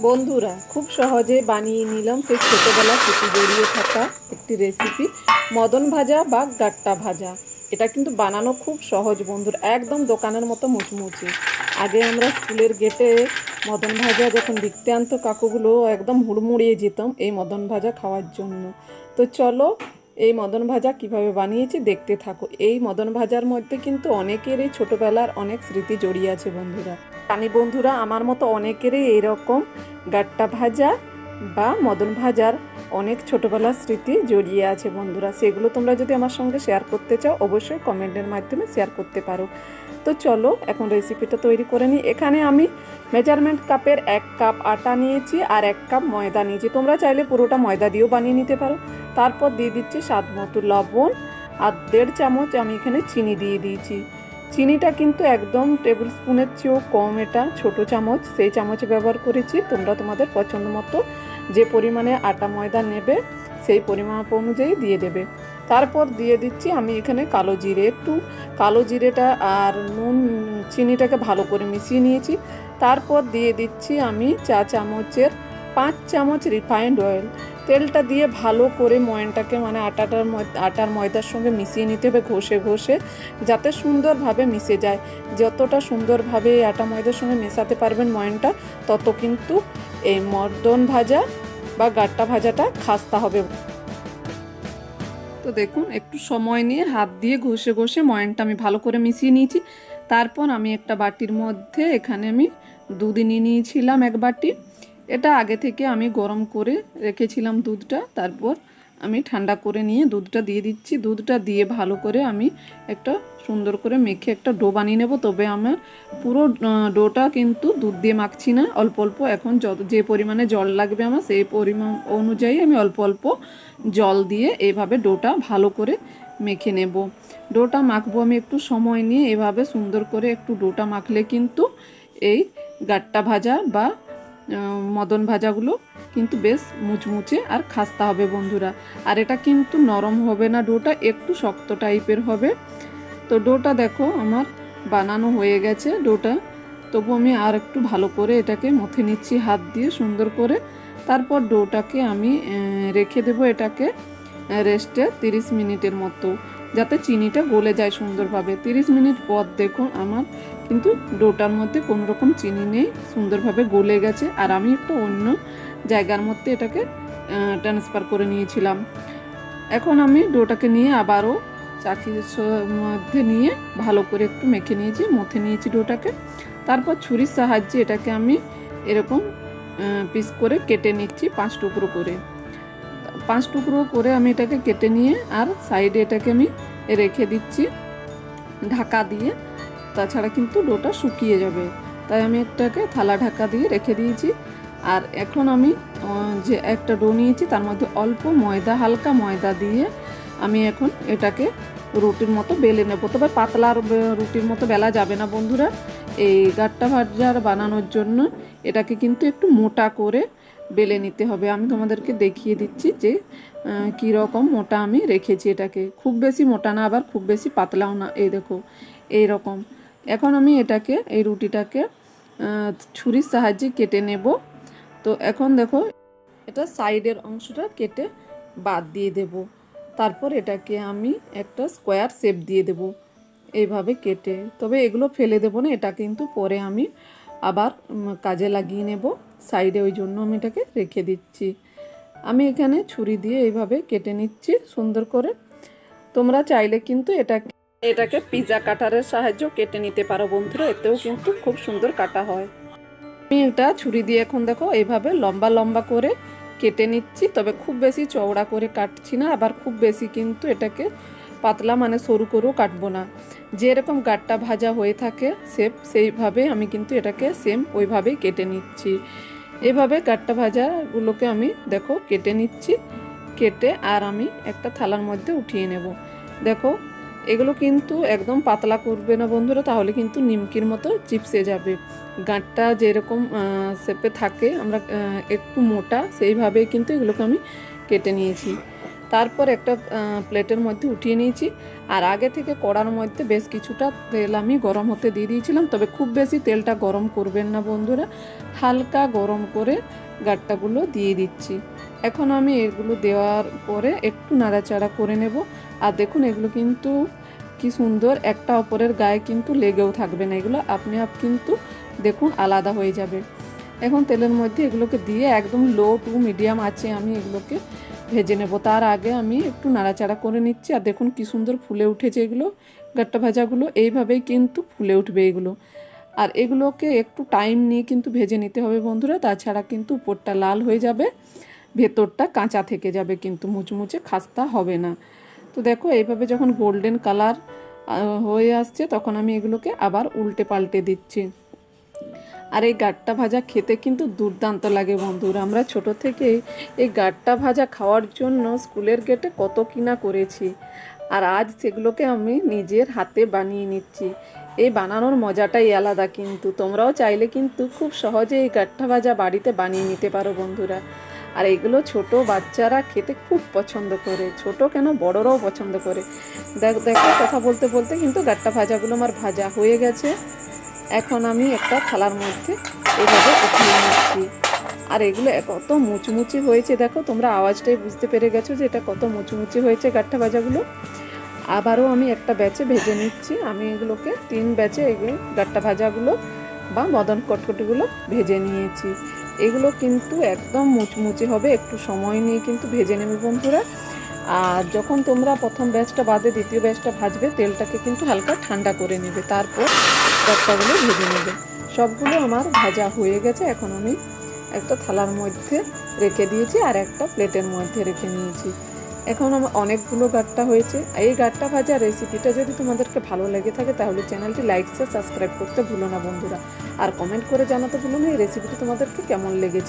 বন্ধুরা খুব সহজে বানিয়ে নিলাম সেই ছোটোবেলা স্মৃতি জড়িয়ে থাকা একটি রেসিপি মদন ভাজা বা গাট্টা ভাজা। এটা কিন্তু বানানো খুব সহজ বন্ধুরা, একদম দোকানের মতো মুচমুচে। আগে আমরা স্কুলের গেটে মদন ভাজা যখন বিকতে আনতো কাকুগুলো, একদম হুড়মুড়িয়ে যেতাম এই মদন ভাজা খাওয়ার জন্য। তো চলো এই মদন ভাজা কিভাবে বানিয়েছি দেখতে থাকো। এই মদন ভাজার মধ্যে কিন্তু অনেকেরই ছোটোবেলার অনেক স্মৃতি জড়িয়ে আছে বন্ধুরা। জানি বন্ধুরা আমার মতো অনেকেরই এইরকম গাট্টা ভাজা বা মদন ভাজার অনেক ছোটোবেলার স্মৃতি জড়িয়ে আছে বন্ধুরা। সেগুলো তোমরা যদি আমার সঙ্গে শেয়ার করতে চাও অবশ্যই কমেন্টের মাধ্যমে শেয়ার করতে পারো। তো চলো এখন রেসিপিটা তৈরি করে নিই। এখানে আমি মেজারমেন্ট কাপের 1 কাপ আটা নিয়েছি আর 1 কাপ ময়দা নিয়েছি। তোমরা চাইলে পুরোটা ময়দা দিয়েও বানিয়ে নিতে পারো। তারপর দিয়ে দিচ্ছি স্বাদ মতো লবণ আর 1.5 চামচ আমি এখানে চিনি দিয়ে দিয়েছি। চিনিটা কিন্তু একদম টেবিল স্পুনের চেয়েও কম, এটা ছোট চামচ, সেই চামচে ব্যবহার করেছি। তোমরা তোমাদের পছন্দ মতো যে পরিমাণে আটা ময়দা নেবে সেই পরিমাণ অনুযায়ী দিয়ে দেবে। তারপর দিয়ে দিচ্ছি আমি এখানে কালো জিরে, একটু কালো জিরেটা আর নুন চিনিটাকে ভালো করে মিশিয়ে নিয়েছি। তারপর দিয়ে দিচ্ছি আমি 4 চামচের 5 চামচ রিফাইন্ড অয়েল। তেলটা দিয়ে ভালো করে ময়নটাকে মানে আটার ময়দার সঙ্গে মিশিয়ে নিতে হবে, ঘষে ঘষে, যাতে সুন্দরভাবে মিশে যায়। যতটা সুন্দরভাবে এই আটা ময়দার সঙ্গে মেশাতে পারবেন ময়নটা, তত কিন্তু এই মদন ভাজা বা গাট্টা ভাজাটা খাস্তা হবে। তো দেখুন একটু সময় নিয়ে হাত দিয়ে ঘষে ঘষে ময়নটা আমি ভালো করে মিশিয়ে নিয়েছি। তারপর আমি একটা বাটির মধ্যে এখানে আমি দুধ নিয়ে নিয়েছিলাম 1 বাটি। এটা আগে থেকে আমি গরম করে রেখেছিলাম দুধটা। তারপর আমি ঠান্ডা করে নিয়ে দুধটা দিয়ে দিচ্ছি। দুধটা দিয়ে ভালো করে আমি একটা সুন্দর করে মেখে একটা ডো বানিয়ে নেব। তবে আমার পুরো ডোটা কিন্তু দুধ দিয়ে মাখছি না, অল্প অল্প। এখন যে পরিমাণে জল লাগবে আমার সেই পরিমাণ অনুযায়ী আমি অল্প অল্প জল দিয়ে এইভাবে ডোটা ভালো করে মেখে নেব। ডোটা মাখবো আমি একটু সময় নিয়ে, এভাবে সুন্দর করে একটু ডোটা মাখলে কিন্তু এই গাট্টা ভাজা বা মদন ভাজাগুলো কিন্তু বেশ মুচমুচে আর খাস্তা হবে বন্ধুরা। আর এটা কিন্তু নরম হবে না, ডোটা একটু শক্ত টাইপের হবে। তো ডোটা দেখো আমার বানানো হয়ে গেছে ডোটা। তবু আমি আর একটু ভালো করে এটাকে মথে নিচ্ছি হাত দিয়ে সুন্দর করে। তারপর ডোটাকে আমি রেখে দেবো এটাকে রেস্টে 30 মিনিটের মতো, যাতে চিনিটা গলে যায় সুন্দরভাবে। 30 মিনিট পর দেখুন আমার কিন্তু ডোটার মধ্যে কোনো রকম চিনি নেই, সুন্দরভাবে গলে গেছে। আর আমি একটা অন্য জায়গার মধ্যে এটাকে ট্রান্সফার করে নিয়েছিলাম। এখন আমি ডোটাকে নিয়ে আবারও চাকির মধ্যে নিয়ে ভালো করে একটু মেখে নিয়েছি, মথে নিয়েছি ডোটাকে। তারপর ছুরির সাহায্যে এটাকে আমি এরকম পিস করে কেটে নিচ্ছি 5 টুকরো করে। 5 টুকরো করে আমি এটাকে কেটে নিয়ে আর সাইডে এটাকে আমি রেখে দিচ্ছি ঢাকা দিয়ে। তাছাড়া কিন্তু ডোটা শুকিয়ে যাবে, তাই আমি এটাকে থালা ঢাকা দিয়ে রেখে দিয়েছি। আর এখন আমি যে একটা ডো নিয়েছি তার মধ্যে অল্প ময়দা, হালকা ময়দা দিয়ে আমি এখন এটাকে রুটির মতো বেলে নেব। তবে পাতলা রুটির মতো বেলা যাবে না বন্ধুরা। এই গাট্টা ভাজার বানানোর জন্য এটাকে কিন্তু একটু মোটা করে বেলে নিতে হবে। আমি তোমাদেরকে দেখিয়ে দিচ্ছি যে কী রকম মোটা আমি রেখেছি এটাকে। খুব বেশি মোটা না, আবার খুব বেশি পাতলাও না। এই দেখো এই রকম। এখন আমি এটাকে এই রুটিটাকে ছুরির সাহায্যে কেটে নেব। তো এখন দেখো এটা সাইডের অংশটা কেটে বাদ দিয়ে দেব। তারপর এটাকে আমি একটা স্কোয়ার শেপ দিয়ে দেব এইভাবে কেটে। তবে এগুলো ফেলে দেবো না, এটা কিন্তু পরে আমি আবার কাজে লাগিয়ে নেব সাইডে, ওই জন্য আমি এটাকে রেখে দিচ্ছি। আমি এখানে ছুরি দিয়ে এইভাবে কেটে নিচ্ছি সুন্দর করে। তোমরা চাইলে কিন্তু এটাকে পিৎজা কাটারের সাহায্যে কেটে নিতে পারো বন্ধুরা, এতেও কিন্তু খুব সুন্দর কাটা হয়। আমি এটা ছুরি দিয়ে এখন দেখো এইভাবে লম্বা লম্বা করে কেটে নিচ্ছি। তবে খুব বেশি চওড়া করে কাটছি না, আবার খুব বেশি কিন্তু এটাকে পাতলা মানে সরু করেও কাটবো না। যেরকম গাট্টা ভাজা হয়ে থাকে শেপ, সেইভাবে আমি কিন্তু এটাকে সেম ওইভাবেই কেটে নিচ্ছি। এভাবে গাট্টা ভাজাগুলোকে আমি দেখো কেটে নিচ্ছি। কেটে আর আমি একটা থালার মধ্যে উঠিয়ে নেব। দেখো এগুলো কিন্তু একদম পাতলা করবে না বন্ধুরা, তাহলে কিন্তু নিমকির মতো চিপসে যাবে। গাঁটটা যেরকম শেপে থাকে আমরা একটু মোটা, সেইভাবেই কিন্তু এগুলোকে আমি কেটে নিয়েছি। তারপর একটা প্লেটের মধ্যে উঠিয়ে নিয়েছি। আর আগে থেকে কড়ার মধ্যে বেশ কিছুটা তেল আমি গরম হতে দিয়ে দিয়েছিলাম, তবে খুব বেশি তেলটা গরম করবেন না বন্ধুরা, হালকা গরম করে গাট্টাগুলো দিয়ে দিচ্ছি। এখন আমি এগুলো দেওয়ার পরে একটু নাড়াচাড়া করে নেব। আর দেখুন এগুলো কিন্তু কি সুন্দর একটা অপরের গায়ে কিন্তু লেগেও থাকবে না, এগুলো আপনি আপ কিন্তু দেখুন আলাদা হয়ে যাবে। এখন তেলের মধ্যে এগুলোকে দিয়ে একদম লো টু মিডিয়াম আছে আমি এগুলোকে ভেজে নেব। তার আগে আমি একটু নাড়াচাড়া করে নিচ্ছি। আর দেখুন কি সুন্দর ফুলে উঠেছে এগুলো গাট্টা ভাজাগুলো, এইভাবেই কিন্তু ফুলে উঠবে এগুলো। আর এগুলোকে একটু টাইম নিয়ে কিন্তু ভেজে নিতে হবে বন্ধুরা, তাছাড়া কিন্তু উপরটা লাল হয়ে যাবে, ভেতরটা কাঁচা থেকে যাবে, কিন্তু মুচমুচে খাস্তা হবে না। তো দেখো এইভাবে যখন গোল্ডেন কালার হয়ে আসছে তখন আমি এগুলোকে আবার উল্টে পাল্টে দিচ্ছি। আর এই গাট্টা ভাজা খেতে কিন্তু দুর্দান্ত লাগে বন্ধুরা। আমরা ছোট থেকেই এই গাট্টা ভাজা খাওয়ার জন্য স্কুলের গেটে কত কিনা করেছি, আর আজ সেগুলোকে আমি নিজের হাতে বানিয়ে নিচ্ছি। এই বানানোর মজাটাই আলাদা, কিন্তু তোমরাও চাইলে কিন্তু খুব সহজে এই গাট্টা ভাজা বাড়িতে বানিয়ে নিতে পারো বন্ধুরা। আর এগুলো ছোট বাচ্চারা খেতে খুব পছন্দ করে, ছোট কেন বড়রাও পছন্দ করে। দেখো কথা বলতে বলতে কিন্তু গাট্টা ভাজাগুলো আমার ভাজা হয়ে গেছে। এখন আমি একটা থালার মধ্যে এভাবে উঠিয়ে নিচ্ছি। আর এগুলো কত মুচমুচি হয়েছে, দেখো তোমরা আওয়াজটাই বুঝতে পেরে গেছো যে এটা কত মুচমুচি হয়েছে গাট্টা ভাজাগুলো। আবারও আমি একটা ব্যাচে ভেজে নিচ্ছি। আমি এগুলোকে 3 ব্যাচে এগুলো গাট্টা ভাজাগুলো বা মদন কটকটিগুলো ভেজে নিয়েছি। এগুলো কিন্তু একদম মুচমুচে হবে, একটু সময় নিয়ে কিন্তু ভেজে নেবে বন্ধুরা। আর যখন তোমরা প্রথম ব্যাচটা বাদে দ্বিতীয় ব্যাচটা ভাজবে, তেলটাকে কিন্তু হালকা ঠান্ডা করে নেবে, তারপর গাট্টাগুলো ভেজে নেবে। সবগুলো আমার ভাজা হয়ে গেছে। এখন আমি একটা থালার মধ্যে রেখে দিয়েছি আর একটা প্লেটের মধ্যে রেখে নিয়েছি। এখন আমার অনেকগুলো গাট্টা হয়েছে। এই গাট্টা ভাজা রেসিপিটা যদি তোমাদেরকে ভালো লেগে থাকে তাহলে চ্যানেলটি লাইক শেয়ার সাবস্ক্রাইব করতে ভুলো না বন্ধুরা। আর কমেন্ট করে জানাতে ভুলো না এই রেসিপিটি তোমাদেরকে কেমন লেগেছে।